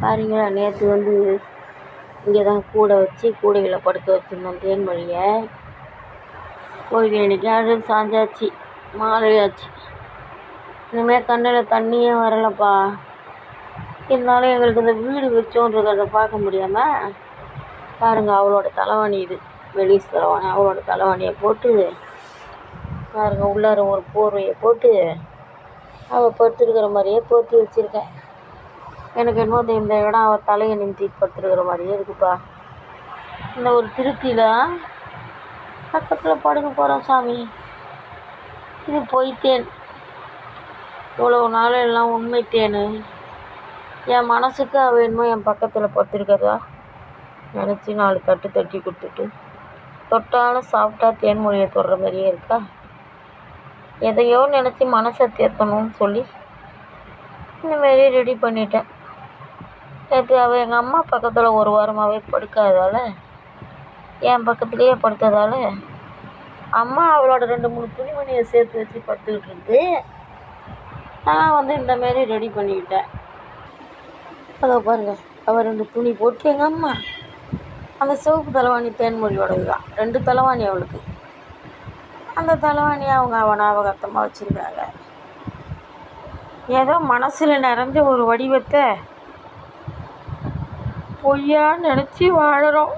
பாருங்களா, நேற்று வந்து இங்கே தான் கூடை வச்சு கூடையில் படுக்க வச்சுருந்தோம் தேன்மொழியை. கோயில் இன்னைக்கு அழுது சாஞ்சாச்சு, மாலையாச்சு. இனிமேல் கண்ணில் தண்ணியே வரலப்பா. இருந்தாலும் எங்களுக்கு இந்த வீடு வச்சோன்றதை பார்க்க முடியாமல் பாருங்கள், அவளோட தலைவாணி இது மெலிஸ் தலைவாணி. அவளோட தலைவாணியை போட்டு பாருங்கள், உள்ளார ஒரு போர்வையை போட்டு அவள் படுத்துருக்கிற மாதிரியே போற்றி வச்சுருக்கேன். எனக்கு என்னமோ இந்த இடம் அவள் தலையை நிமித்திட்டு படுத்துருக்கிற மாதிரியே இருக்குப்பா. இந்த ஒரு திருப்தியில் பக்கத்தில் படுக்க போகிறோம் சாமி. இது பொய்த்தேன், இவ்வளவு நாள் எல்லாம் உண்மை தேனு. என் மனசுக்கு அவள் என்னமோ என் பக்கத்தில் படுத்துருக்கிறதா நினச்சி 4 தட்டு தட்டி கொடுத்துட்டு தொட்டாலும் சாப்பிட்டா தேன்மொழியை தொடுற மாதிரியே இருக்கா. எதையோ நினச்சி மனசை தேர்த்தணும்னு சொல்லி இந்தமாரி ரெடி பண்ணிட்டேன். நேற்று அவள் எங்கள் அம்மா பக்கத்தில் ஒரு வாரமாகவே படுக்காததால், என் பக்கத்துலேயே படுத்ததால் அம்மா அவளோட 2-3 துணிமணியை சேர்த்து வச்சு படுத்துக்கிட்டு இருந்து நான் வந்து இந்தமாரி ரெடி பண்ணிக்கிட்டேன். அதை பாருங்கள், அவள் 2 துணி போட்டு எங்கள் அம்மா அந்த சிவப்பு தலைவாணி தேன்மொழியோடது தான். 2 தலைவாணி அவளுக்கு. அந்த தலைவாணியை அவள் ஞாபகார்த்தமாக வச்சுருக்காங்க. ஏதோ மனசில் நிறைஞ்ச ஒரு வடிவத்தை பொய்யா நினச்சி வாழறோம்.